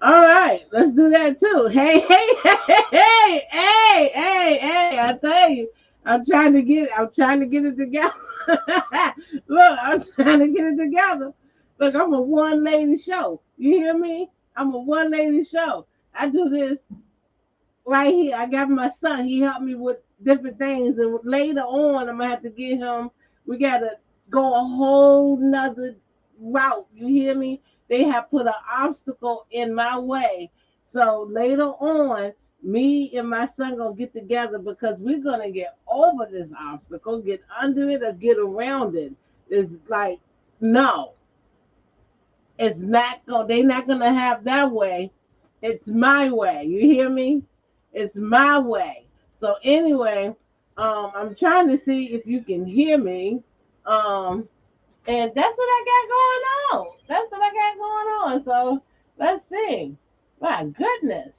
All right, let's do that too. Hey, hey, hey, hey, hey, hey! I tell you, I'm trying to get it together. Look, I'm trying to get it together. Look, I'm a one lady show. You hear me? I'm a one lady show. I do this right here. I got my son. He helped me with different things, and later on, I'm gonna have to get him. We gotta go a whole nother route. You hear me? They have put an obstacle in my way. So later on, me and my son gonna get together because we're gonna get over this obstacle, get under it, or get around it. It's like no, it's not going. They're not gonna have that way. It's my way. You hear me? It's my way. So anyway, I'm trying to see if you can hear me. Um, and that's what I got going on. That's what I got going on. So let's see. My goodness.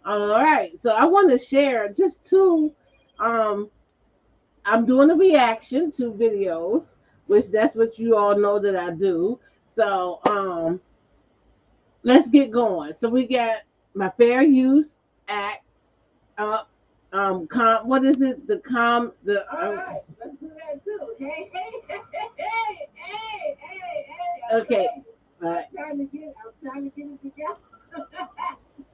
All right. So I want to share just two. Um, I'm doing a reaction to videos, which that's what you all know that I do. So let's get going. So we got my Fair Use Act. Uh, what is it? The. All right, let's do that too. Hey, hey, hey, hey, hey, hey, hey. Okay. All right. I'm trying to get it together.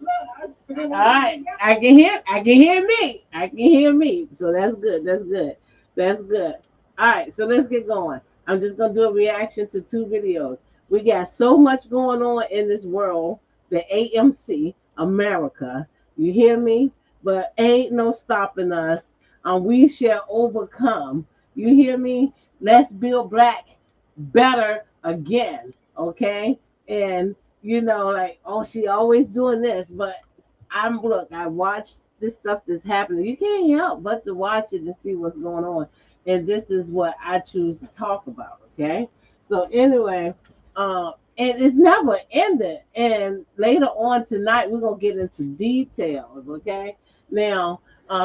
Look, all right, I can hear me. I can hear me. So that's good. That's good. That's good. All right, so let's get going. I'm just gonna do a reaction to two videos. We got so much going on in this world, the AMC, America. You hear me? But ain't no stopping us. We shall overcome. You hear me? Let's build black better again. Okay? And like, oh, she always doing this, but I watch this stuff that's happening. You can't help but to watch it and see what's going on. And this is what I choose to talk about. Okay? So anyway, and it's never ended. And later on tonight, we're gonna get into details. Okay? Now,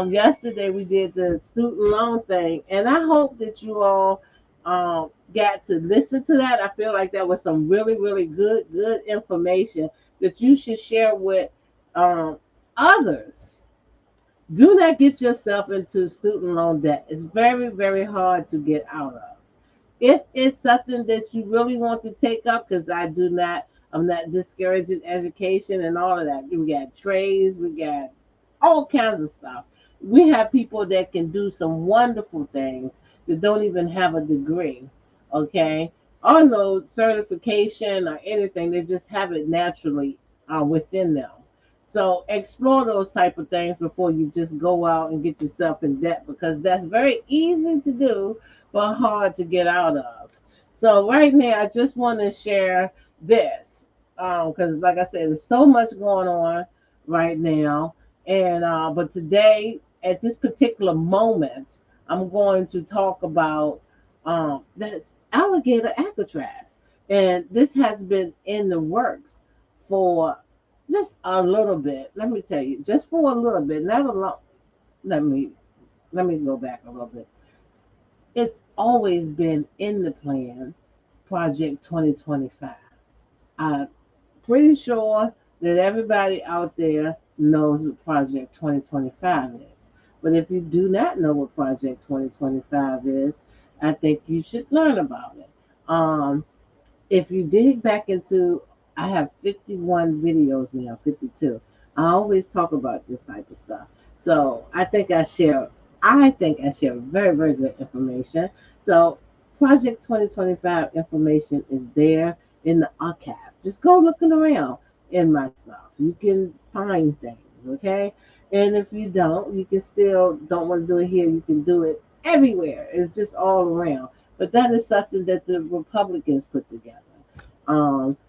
yesterday we did the student loan thing, and I hope that you all got to listen to that. I feel like that was some really, really good information that you should share with um, others. Do not get yourself into student loan debt. It's very, very hard to get out of. If it's something that you really want to take up, because I'm not discouraging education and all of that. We got trades, we got all kinds of stuff. We have people that can do some wonderful things that don't even have a degree, okay, or no certification or anything. They just have it naturally within them. So explore those type of things before you just go out and get yourself in debt, because that's very easy to do but hard to get out of. So right now, I just want to share this because, like I said, there's so much going on right now, and but today, at this particular moment, I'm going to talk about that's alligator Alcatraz, and this has been in the works for just a little bit. Let me tell you, just for a little bit, not a lot. Let me let me go back a little bit. It's always been in the plan, Project 2025. I'm pretty sure that everybody out there knows what Project 2025 is. But if you do not know what Project 2025 is, I think you should learn about it. If you dig back into, I have 51 videos now, 52. I always talk about this type of stuff. So I think I share very, very good information. So Project 2025 information is there in the archives. Just go looking around in my stuff. You can find things, okay? And if you don't, you can still don't want to do it here, you can do it everywhere. It's just all around. But that is something that the Republicans put together.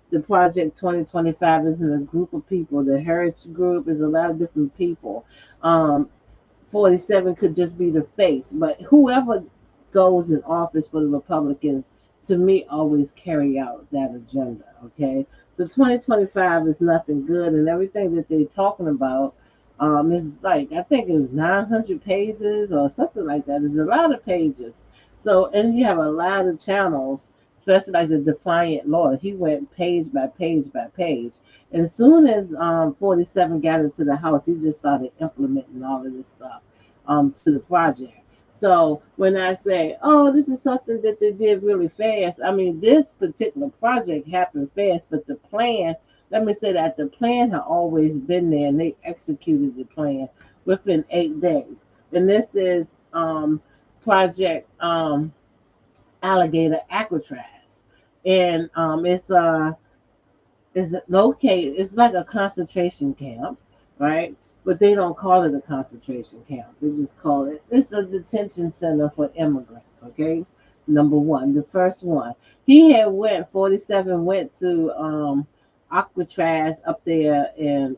The Project 2025 isn't a group of people. The Heritage Group is a lot of different people. 47 could just be the face, but whoever goes in office for the Republicans, to me, always carry out that agenda. Okay, so 2025 is nothing good, and everything that they're talking about is like, I think it was 900 pages or something like that. It's a lot of pages. So, and you have a lot of channels especially like the Defiant Lawyer. He went page by page by page. And as soon as 47 got into the house, he just started implementing all of this stuff to the project. So when I say, oh, this is something that they did really fast, I mean, this particular project happened fast, but the plan, let me say that the plan had always been there and they executed the plan within 8 days. And this is Project Alligator Alcatraz. And it's located, it's like a concentration camp, right? But they don't call it a concentration camp. They just call it, it's a detention center for immigrants, okay? Number one, the first one. He had went, 47 went to Alcatraz up there in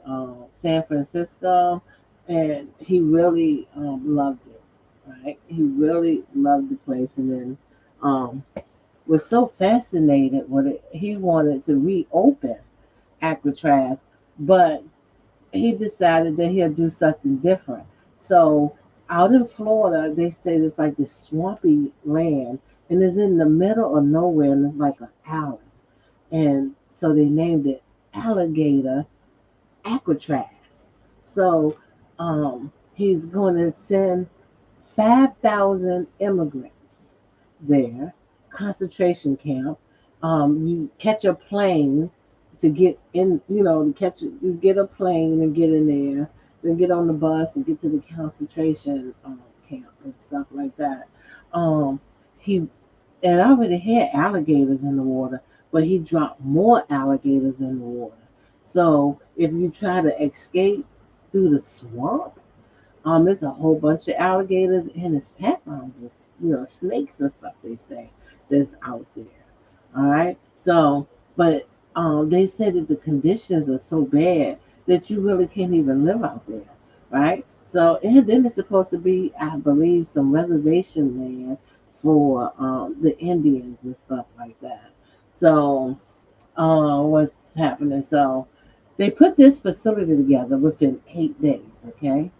San Francisco, and he really loved it, right? He really loved the place, and then was so fascinated with it, he wanted to reopen Alcatraz, but he decided that he'll do something different. So out in Florida, they say it's like this swampy land, and it's in the middle of nowhere, and it's like an island. And so they named it Alligator Alcatraz. So he's going to send 5,000 immigrants there, concentration camp. You catch a plane to get in, to catch you get a plane and get in there, then get on the bus and get to the concentration camp and stuff like that. Um, he and already had alligators in the water, but he dropped more alligators in the water. So if you try to escape through the swamp, there's a whole bunch of alligators and his pythons, snakes and stuff. They say that's out there. All right. So, but they said that the conditions are so bad that you really can't even live out there, right? So, and then it's supposed to be, I believe, some reservation land for the Indians and stuff like that. So, what's happening? So, they put this facility together within 8 days. Okay,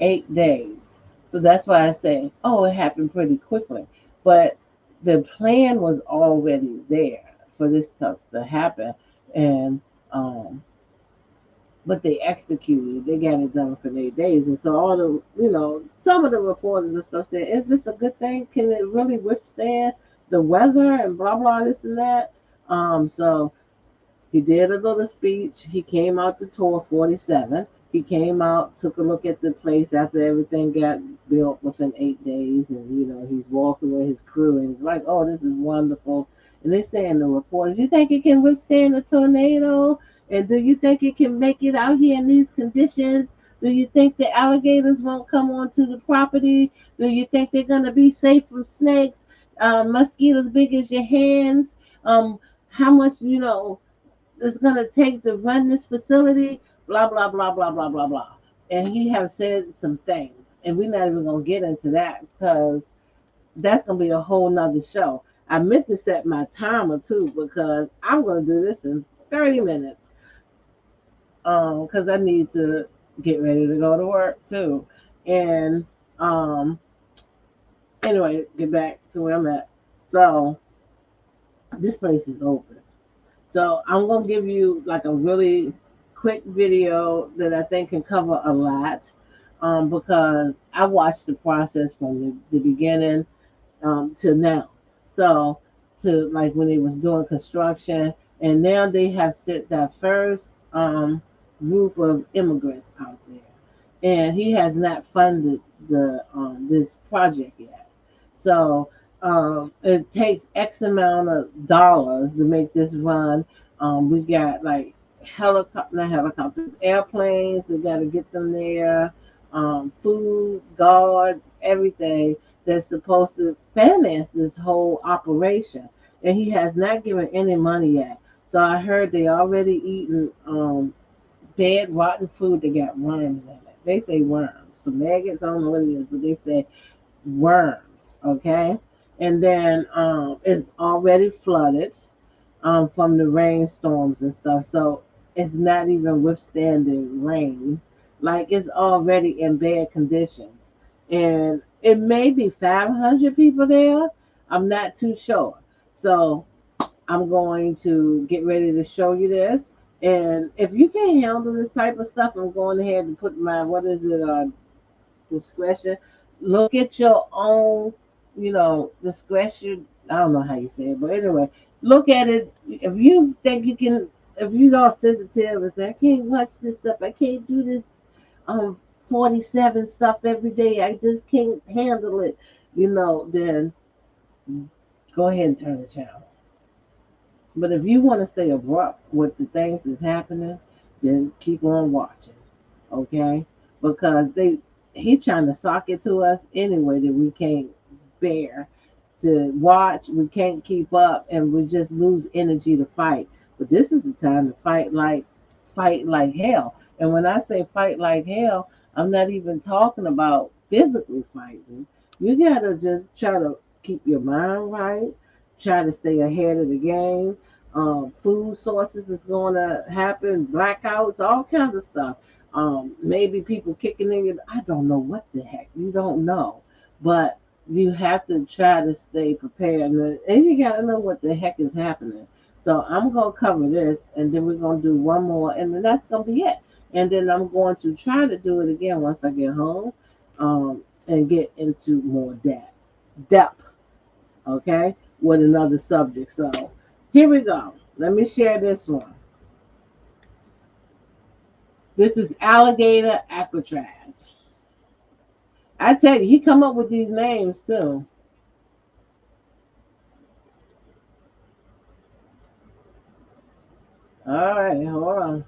8 days. So that's why I say, oh, it happened pretty quickly. But the plan was already there for this stuff to happen, and um, but they executed. They got it done for 8 days, and so all the some of the reporters and stuff said, "Is this a good thing? Can it really withstand the weather and blah blah this and that?" So he did a little speech. He came out to tour 47. He came out, took a look at the place after everything got built within 8 days, and he's walking with his crew, and he's like, "Oh, this is wonderful." And they say in the reports, "You think it can withstand a tornado? And do you think it can make it out here in these conditions? Do you think the alligators won't come onto the property? Do you think they're gonna be safe from snakes, mosquitoes big as your hands? How much it's gonna take to run this facility?" Blah blah blah blah blah blah blah. And he have said some things, and we're not even gonna get into that because that's gonna be a whole nother show. I meant to set my timer too because I'm gonna do this in 30 minutes. Because I need to get ready to go to work too. And anyway, get back to where I'm at. So this place is open. So I'm gonna give you like a really quick video that I think can cover a lot, because I watched the process from the beginning to now. So to like when they was doing construction, and now they have sent that first group of immigrants out there, and he has not funded the this project yet. So it takes X amount of dollars to make this run. We got like not helicopters, airplanes. They got to get them there. Food, guards, everything that's supposed to finance this whole operation, and he has not given any money yet. So I heard they already eating dead, rotten food that got worms in it. They say worms, some maggots. I don't know what it is, but they say worms. Okay, and then it's already flooded from the rainstorms and stuff. So it's not even withstanding rain. Like it's already in bad conditions. And it may be 500 people there. I'm not too sure. So I'm going to get ready to show you this. And if you can't handle this type of stuff, I'm going ahead and put my, what is it, discretion. Look at your own, discretion. I don't know how you say it, but anyway, look at it. If you think you can, if you're all sensitive and say, I can't watch this stuff, I can't do this 47 stuff every day, I just can't handle it, then go ahead and turn the channel. But if you want to stay abrupt with the things that's happening, then keep on watching, okay? Because he trying to sock it to us anyway that we can't bear to watch. We can't keep up, and we just lose energy to fight. But this is the time to fight like hell. And when I say fight like hell, I'm not even talking about physically fighting. You gotta just try to keep your mind right, try to stay ahead of the game. Food sources is going to happen, blackouts, all kinds of stuff. Maybe people kicking in. I don't know what the heck. You don't know, but you have to try to stay prepared, and you got to know what the heck is happening. So I'm going to cover this, and then we're going to do one more, and then that's going to be it. And then I'm going to try to do it again once I get home, and get into more depth, okay, with another subject. So here we go. Let me share this one. This is alligator Alcatraz. I tell you, he come up with these names too. All right, hold on.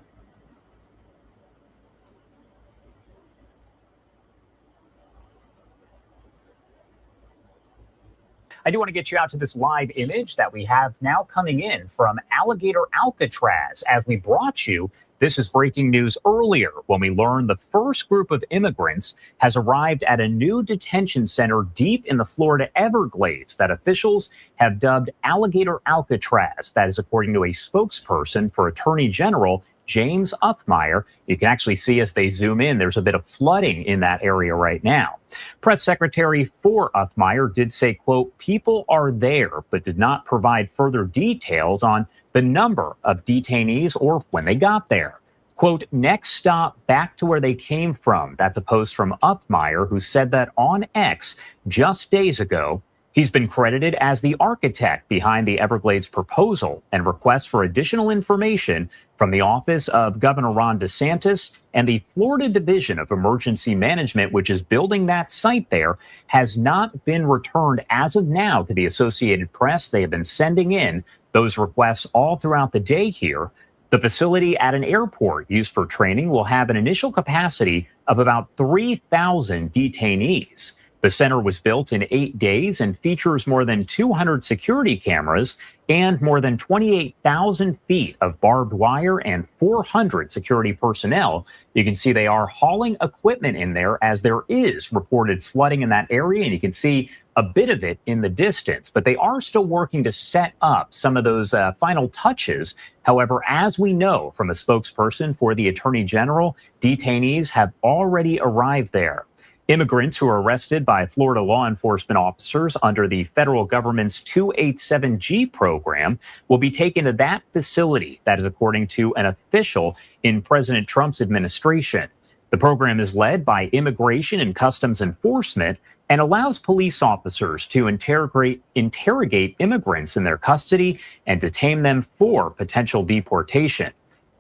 I do want to get you out to this live image that we have now coming in from Alligator Alcatraz. As we brought you, this is breaking news earlier when we learned the first group of immigrants has arrived at a new detention center deep in the Florida Everglades that officials have dubbed Alligator Alcatraz. That is according to a spokesperson for Attorney General James Uthmire. You can actually see as they zoom in, there's a bit of flooding in that area right now. Press Secretary for Uthmire did say, quote, people are there, but did not provide further details on the number of detainees or when they got there. Quote, next stop back to where they came from. That's a post from Uthmire, who said that on X just days ago. He's been credited as the architect behind the Everglades proposal and requests for additional information from the office of Governor Ron DeSantis, and the Florida Division of Emergency Management, which is building that site there, has not been returned as of now to the Associated Press. They have been sending in those requests all throughout the day here. The facility at an airport used for training will have an initial capacity of about 3,000 detainees. The center was built in 8 days and features more than 200 security cameras and more than 28,000 feet of barbed wire and 400 security personnel. You can see they are hauling equipment in there as there is reported flooding in that area, and you can see a bit of it in the distance. But they are still working to set up some of those final touches. However, as we know from a spokesperson for the Attorney General, detainees have already arrived there. Immigrants who are arrested by Florida law enforcement officers under the federal government's 287G program will be taken to that facility. That is according to an official in President Trump's administration. The program is led by Immigration and Customs Enforcement and allows police officers to interrogate immigrants in their custody and detain them for potential deportation.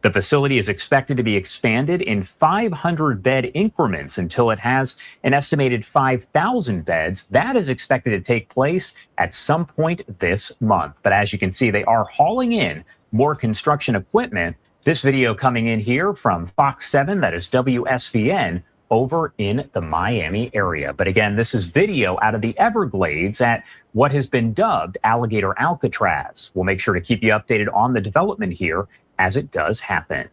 The facility is expected to be expanded in 500-bed increments until it has an estimated 5,000 beds. That is expected to take place at some point this month. But as you can see, they are hauling in more construction equipment. This video coming in here from Fox 7, that is WSVN, over in the Miami area. But again, this is video out of the Everglades at what has been dubbed Alligator Alcatraz. We'll make sure to keep you updated on the development here as it does happen.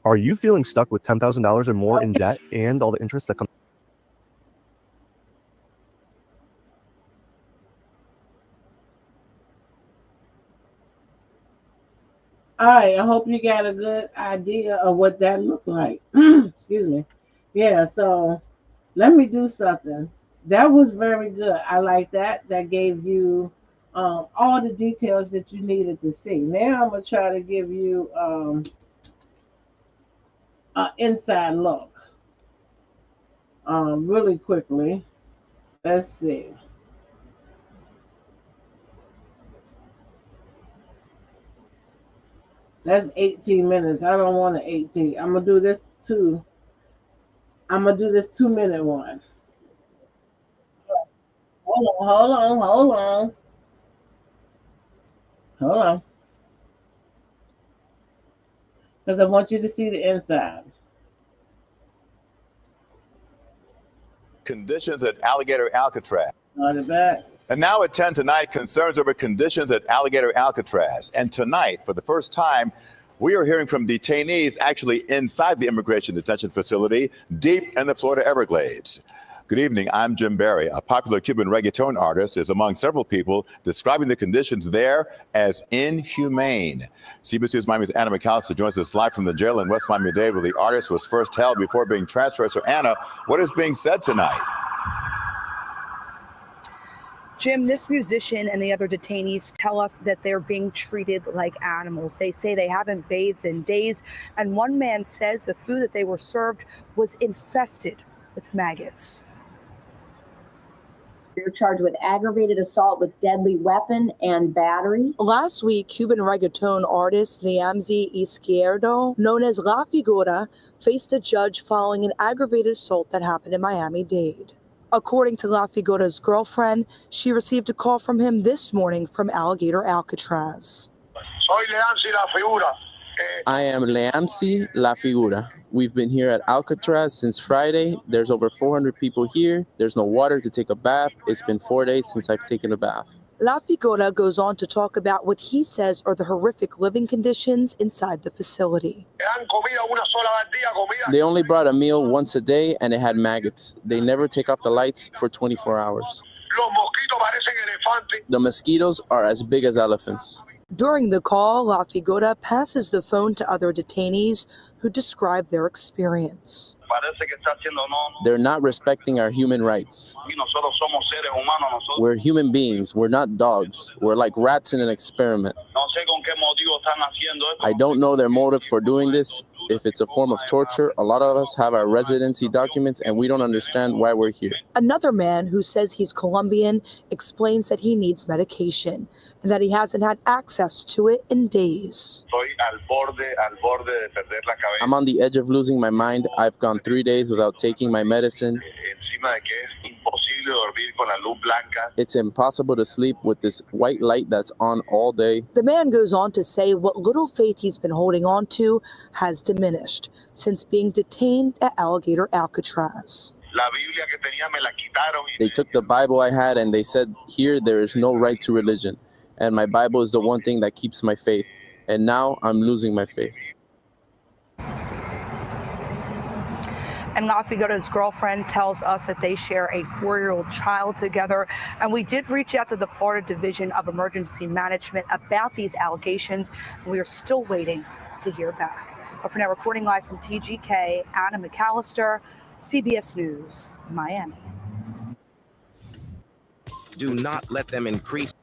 Are you feeling stuck with $10,000 or more in debt and all the interest that comes? All right, I hope you got a good idea of what that looked like. Excuse me. Yeah, so let me do something. That was very good. I like that. That gave you all the details that you needed to see. Now I'm gonna try to give you an inside look really quickly. Let's see. That's 18 minutes. I don't want an 18. I'm gonna do this 2-minute one. Hold on. Because I want you to see the inside. Conditions at Alligator Alcatraz. On the back. And now at 10 tonight, concerns over conditions at Alligator Alcatraz. And tonight, for the first time, we are hearing from detainees actually inside the immigration detention facility, deep in the Florida Everglades. Good evening, I'm Jim Barry. A popular Cuban reggaeton artist is among several people describing the conditions there as inhumane. CBS News Miami's Anna McAllister joins us live from the jail in West Miami-Dade, where the artist was first held before being transferred. So Anna, what is being said tonight? Jim, this musician and the other detainees tell us that they're being treated like animals. They say they haven't bathed in days, and one man says the food that they were served was infested with maggots. You're charged with aggravated assault with deadly weapon and battery. Last week, Cuban reggaeton artist Liamzi Izquierdo, known as La Figura, faced a judge following an aggravated assault that happened in Miami-Dade. According to La Figura's girlfriend, she received a call from him this morning from Alligator Alcatraz. Soy Liamzi La Figura. I am Liamzi La Figura. We've been here at Alcatraz since Friday. There's over 400 people here. There's no water to take a bath. It's been 4 days since I've taken a bath. La Figura goes on to talk about what he says are the horrific living conditions inside the facility. They only brought a meal once a day and it had maggots. They never take off the lights for 24 hours. The mosquitoes are as big as elephants. During the call, La Figura passes the phone to other detainees who describe their experience. They're not respecting our human rights. We're human beings. We're not dogs. We're like rats in an experiment. I don't know their motive for doing this. If it's a form of torture, a lot of us have our residency documents and we don't understand why we're here. Another man who says he's Colombian explains that he needs medication and that he hasn't had access to it in days. I'm on the edge of losing my mind. I've gone 3 days without taking my medicine. It's impossible to sleep with this white light that's on all day. The man goes on to say what little faith he's been holding on to has diminished since being detained at Alligator Alcatraz. They took the Bible I had and they said, here there is no right to religion. And my Bible is the one thing that keeps my faith. And now I'm losing my faith. And La Figura's girlfriend tells us that they share a 4-year-old child together. And we did reach out to the Florida Division of Emergency Management about these allegations. And we are still waiting to hear back. But for now, reporting live from TGK, Anna McAllister, CBS News, Miami. Do not let them increase.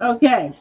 Okay.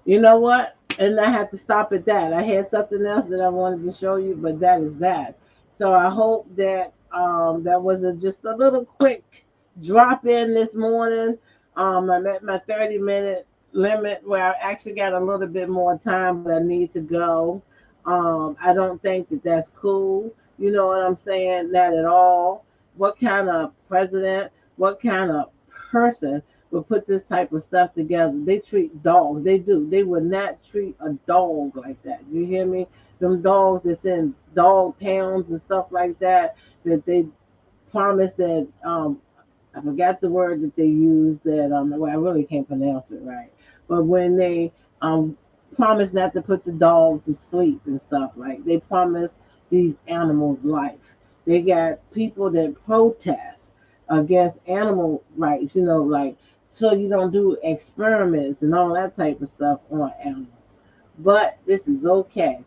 You know what? And I have to stop at that. I had something else that I wanted to show you, but that is that. So I hope that that was just a little quick drop in this morning. I'm at my 30-minute limit where I actually got a little bit more time, but I need to go. I don't think that that's cool. You know what I'm saying? Not at all. What kind of president, what kind of person will put this type of stuff together? They treat dogs. They do. They would not treat a dog like that. You hear me? Them dogs that's in dog pounds and stuff like that, that they promise that, I forgot the word that they use that, well, I really can't pronounce it right. But when they promise not to put the dog to sleep and stuff, like they promise these animals life. They got people that protest against animal rights, you know, like so you don't do experiments and all that type of stuff on animals. But this is okay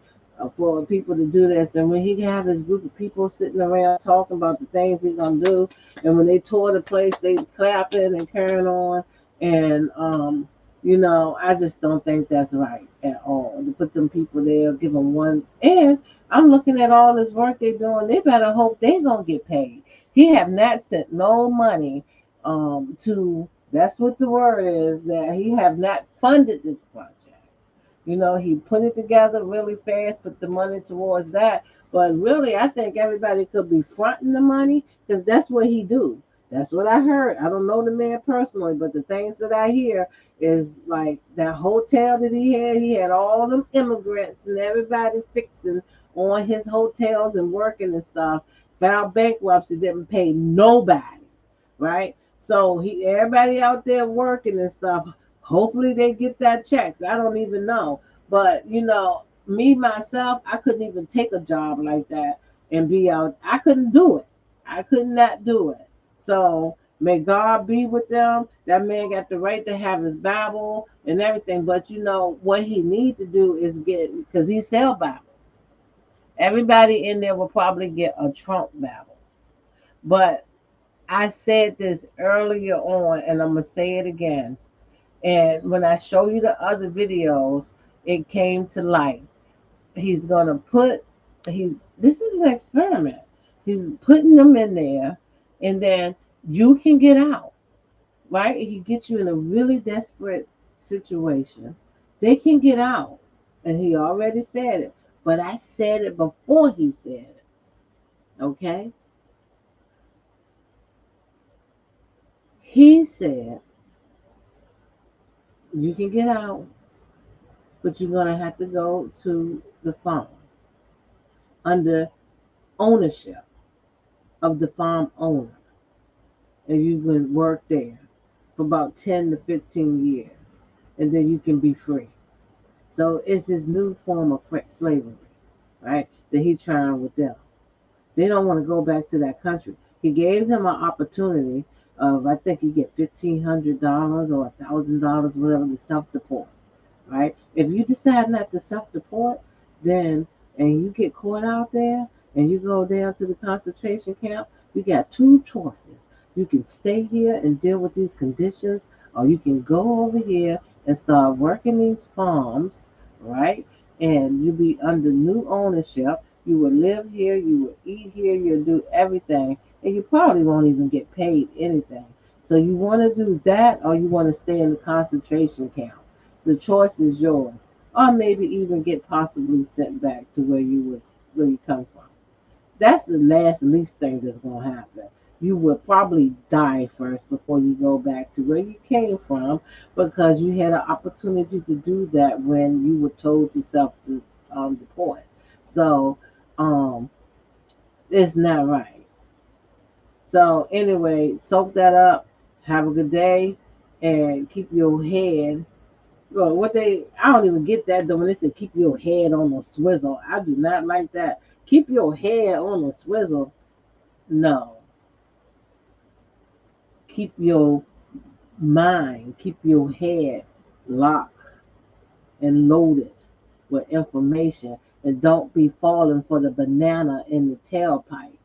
for people to do this. And when he have his group of people sitting around talking about the things he's gonna do, and when they tour the place, they clapping and carrying on, and you know, I just don't think that's right at all to put them people there, give them one. And I'm looking at all this work they're doing. They better hope they're gonna get paid. He have not sent no money to. That's what the word is, that he have not funded this project. You know, he put it together really fast, put the money towards that. But really, I think everybody could be fronting the money because that's what he do. That's what I heard. I don't know the man personally, but the things that I hear is like that hotel that he had all them immigrants and everybody fixing on his hotels and working and stuff, filed bankruptcy, didn't pay nobody, right? So everybody out there working and stuff, hopefully they get that checks. I don't even know. But you know, me myself, I couldn't even take a job like that and be out. I couldn't do it. I could not do it. So may God be with them. That man got the right to have his Bible and everything. But you know what he need to do is get, because he sell Bibles. Everybody in there will probably get a Trump Bible. But I said this earlier on, and I'm gonna say it again. And when I show you the other videos, it came to light. He's gonna put this is an experiment. He's putting them in there, and then you can get out, right? He gets you in a really desperate situation. They can get out, and he already said it. But I said it before he said it. Okay? He said you can get out, but you're gonna have to go to the farm under ownership of the farm owner, and you can work there for about 10 to 15 years, and then you can be free. So it's this new form of slavery, right, that he's trying with them. They don't want to go back to that country. He gave them an opportunity of, I think you get $1,500 or $1,000, whatever, to self-deport, right? If you decide not to self-deport, then, and you get caught out there, and you go down to the concentration camp, you got two choices. You can stay here and deal with these conditions, or you can go over here and start working these farms, right? And you'll be under new ownership. You will live here, you will eat here, you'll do everything, and you probably won't even get paid anything. So you want to do that, or you want to stay in the concentration camp. The choice is yours. Or maybe even get possibly sent back to where you come from. That's the least thing that's going to happen. You will probably die first before you go back to where you came from, because you had an opportunity to do that when you were told to self-deport. So it's not right. So anyway, soak that up. Have a good day, and keep your head. Well, I don't even get that though when they say keep your head on a swizzle. I do not like that. Keep your head on a swizzle. No. Keep your mind, keep your head locked and loaded with information, and don't be falling for the banana in the tailpipe.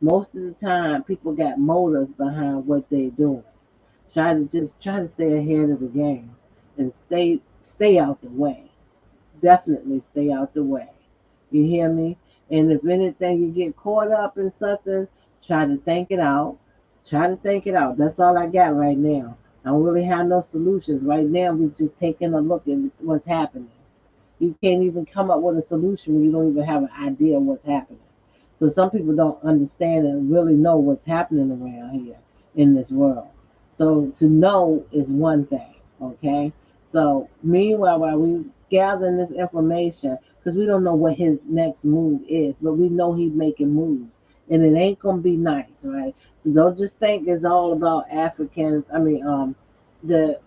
Most of the time, people got motives behind what they're doing. Try to stay ahead of the game and stay out the way. Definitely stay out the way. You hear me? And if anything, you get caught up in something, try to think it out. Try to think it out. That's all I got right now. I don't really have no solutions. Right now, we're just taking a look at what's happening. You can't even come up with a solution when you don't even have an idea of what's happening. So some people don't understand and really know what's happening around here in this world. So to know is one thing, okay? So meanwhile, while we gathering this information, because we don't know what his next move is, but we know he's making moves. And it ain't gonna be nice, right? So don't just think it's all about Africans. The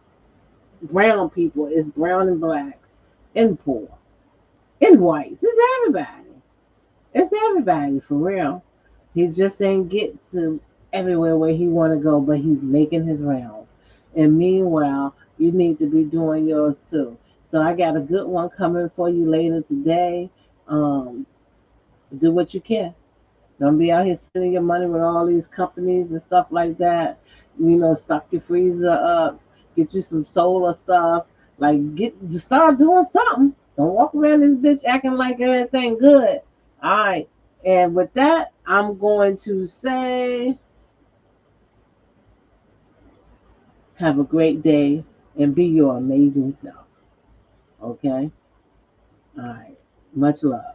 brown people is brown and blacks and poor and whites. It's everybody for real. He just ain't get to everywhere where he want to go, but he's making his rounds. And meanwhile, you need to be doing yours too. So I got a good one coming for you later today. Do what you can. Don't be out here spending your money with all these companies and stuff like that. You know, stock your freezer up, get you some solar stuff. Like, start doing something. Don't walk around this bitch acting like everything good. All right. And with that, I'm going to say, have a great day and be your amazing self. Okay? All right. Much love.